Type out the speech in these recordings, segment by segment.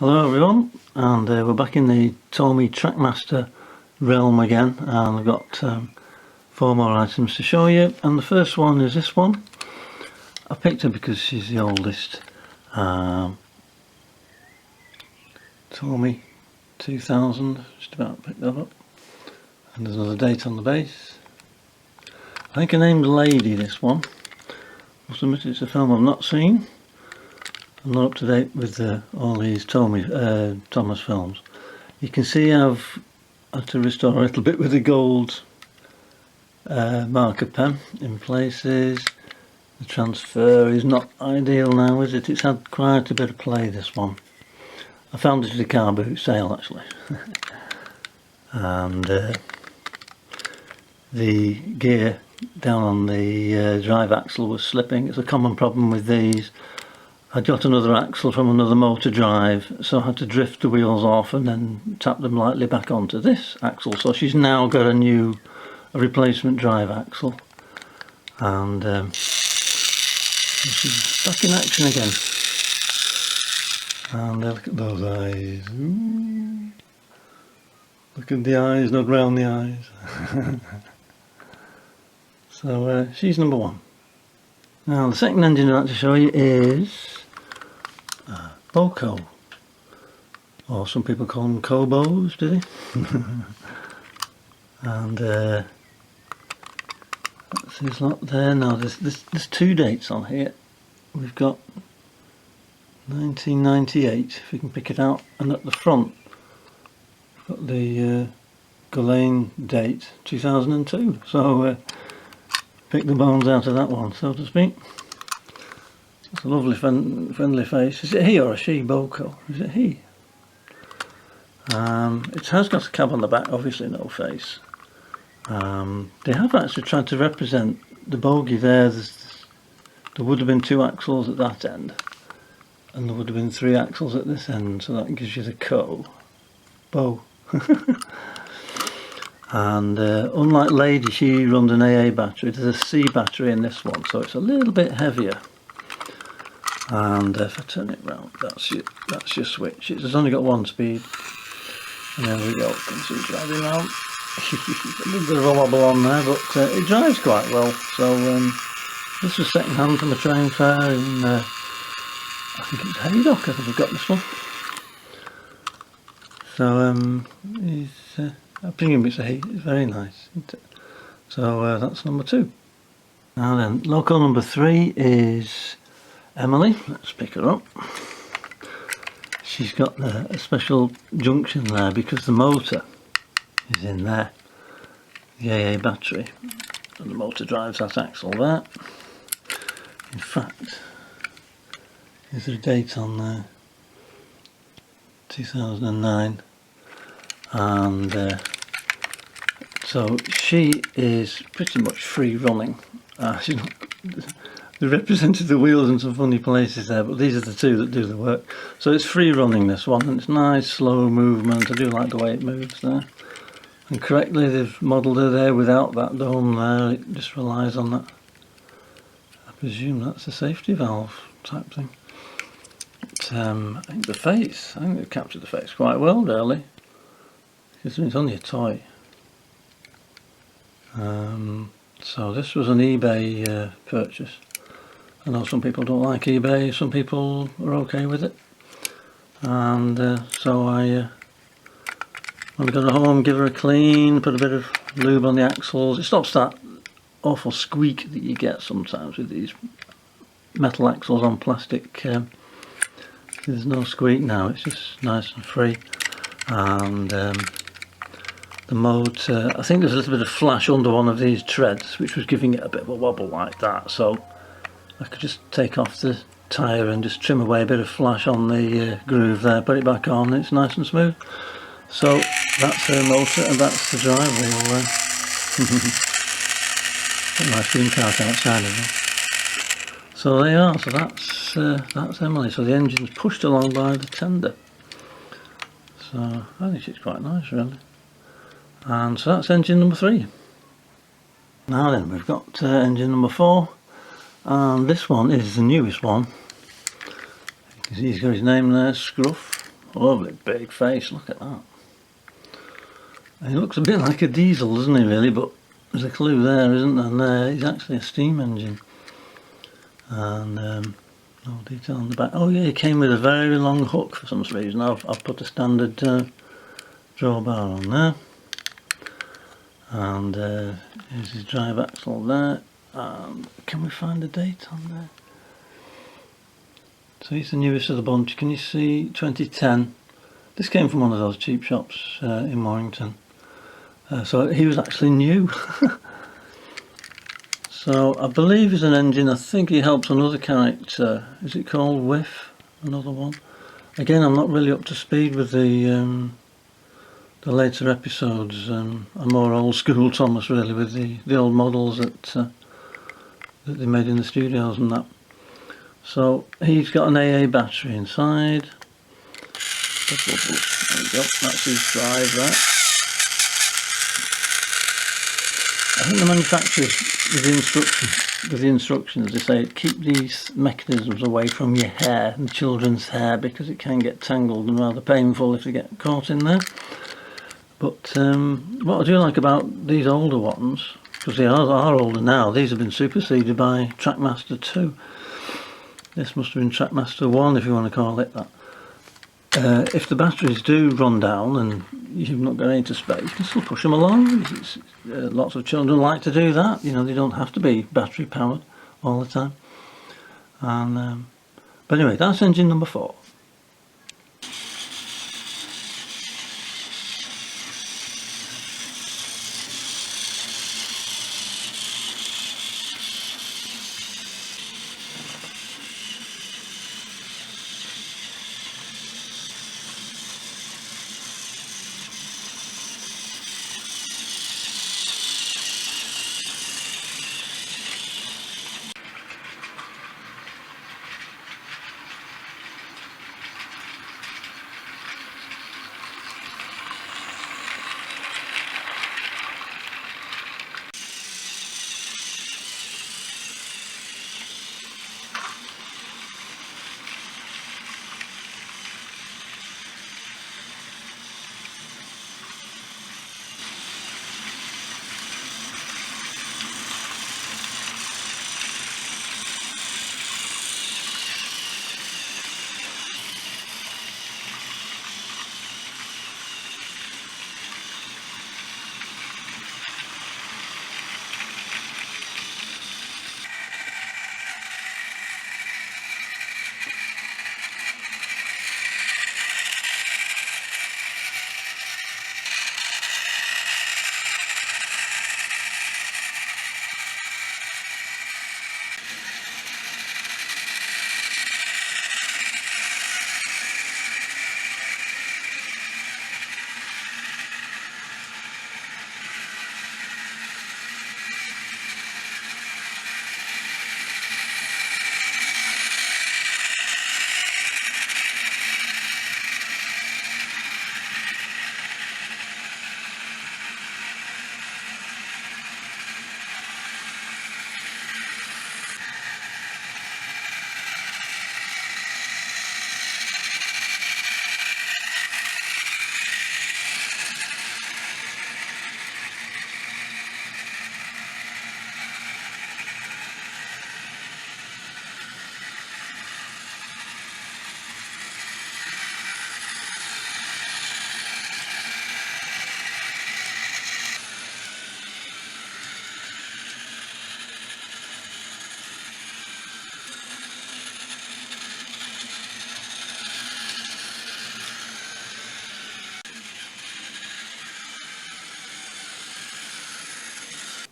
Hello everyone, and we're back in the Tomy Trackmaster realm again, and I've got 4 more items to show you. And the first one is this one. I picked her because she's the oldest. Tomy 2000, just about picked that up. And there's another date on the base. I think her name's Lady, this one. Must admit it's a film I've not seen. I'm not up to date with all these Thomas films. You can see I've had to restore a little bit with the gold marker pen in places. The transfer is not ideal now, is it? It's had quite a bit of play, this one. I found it at a car boot sale actually. And the gear down on the drive axle was slipping. It's a common problem with these. I got another axle from another motor drive, so I had to drift the wheels off and then tap them lightly back onto this axle. So she's now got a replacement drive axle, and she's back in action again. And look at those eyes. Ooh. Look at the eyes, not round the eyes. So she's number 1. Now the second engine I'd like to show you is loco, or some people call them cobos, do they? And that's his lot there. Now there's 2 dates on here. We've got 1998, if you can pick it out, and at the front we've got the Ghislaine date 2002. So pick the bones out of that one, so to speak. It's a lovely friendly face. Is it he or a she, Boko? Is it he? It has got a cab on the back, obviously no face. They have actually tried to represent the bogie there. There would have been 2 axles at that end, and there would have been 3 axles at this end, so that gives you the bow. And unlike Lady, she runs an AA battery. There's a C battery in this one, so it's a little bit heavier. And if I turn it round, that's your switch. It's only got 1 speed. And there we go. You can see it driving around. A little bit of a wobble on there, but it drives quite well. So this was second hand from a train fair in I think it's Haydock. I think I've got this one. So I presume it's a he. It's very nice, isn't it? So that's number 2. Now then, loco number 3 is Emily. Let's pick her up. She's got a special junction there because the motor is in there, the AA battery, and the motor drives that axle there. In fact, is there a date on there? 2009. And so she is pretty much free running. They represented the wheels in some funny places there, but these are the 2 that do the work. So it's free running, this one, and it's nice slow movement. I do like the way it moves there. And correctly they've modelled her there without that dome there. It just relies on that. I presume that's a safety valve type thing. But, I think the face, I think they've captured the face quite well, really. Because it's only a toy. So this was an eBay purchase. I know some people don't like eBay, some people are okay with it. And so when I got her home, give her a clean, put a bit of lube on the axles. It stops that awful squeak that you get sometimes with these metal axles on plastic. There's no squeak now, it's just nice and free. And the motor, I think there's a little bit of flash under one of these treads which was giving it a bit of a wobble like that, so I could just take off the tyre and just trim away a bit of flash on the groove there, put it back on, it's nice and smooth. So that's her motor and that's the drive wheel there. Got a nice green cart outside of them. So they are, so that's Emily. So the engine's pushed along by the tender. So I think she's quite nice really. And so that's engine number 3. Now then, we've got engine number 4, and this one is the newest one. You can see he's got his name there, Scruff, Lovely big face, look at that. He looks a bit like a diesel, doesn't he, really? But there's a clue there, isn't there? And there, he's actually a steam engine. And no detail on the back. Oh yeah, he came with a very long hook for some reason. I've put a standard drawbar on there. And here's his drive axle there. And can we find the date on there? So he's the newest of the bunch. Can you see 2010? This came from one of those cheap shops in Warrington. So he was actually new. So I believe he's an engine. I think he helps another character. Is it called Whiff? Another one. Again, I'm not really up to speed with the later episodes. I'm more old school Thomas really, with the old models that they made in the studios and that. So he's got an AA battery inside. There we go. That's his drive there. I think the manufacturers, with the instructions, they say keep these mechanisms away from your hair and children's hair because it can get tangled and rather painful if they get caught in there. But what I do like about these older ones, because they are older now, these have been superseded by Trackmaster 2. This must have been Trackmaster 1 if you want to call it that. If the batteries do run down and you've not got any to spare, you can still push them along. Lots of children like to do that. You know, they don't have to be battery powered all the time. And but anyway, that's engine number 4.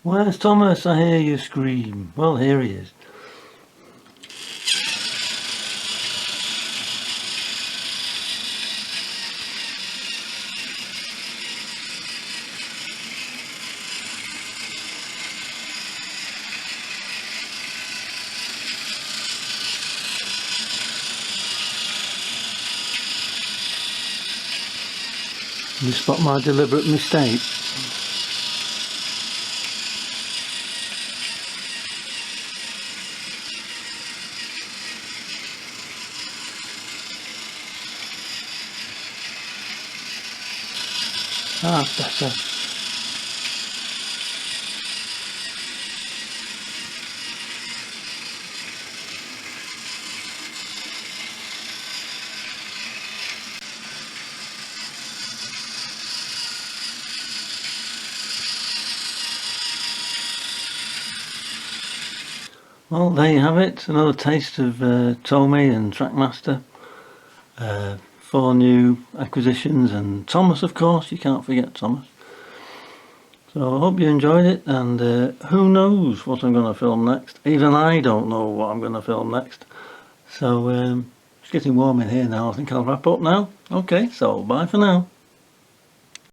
Where's Thomas? I hear you scream. Well, here he is. You spot my deliberate mistake. That's better. Well, there you have it, another taste of Tomy and Trackmaster. 4 new acquisitions, and Thomas, of course, you can't forget Thomas. So I hope you enjoyed it, and who knows what I'm going to film next. Even I don't know what I'm going to film next. So it's getting warm in here now. I think I'll wrap up now. Okay, so bye for now.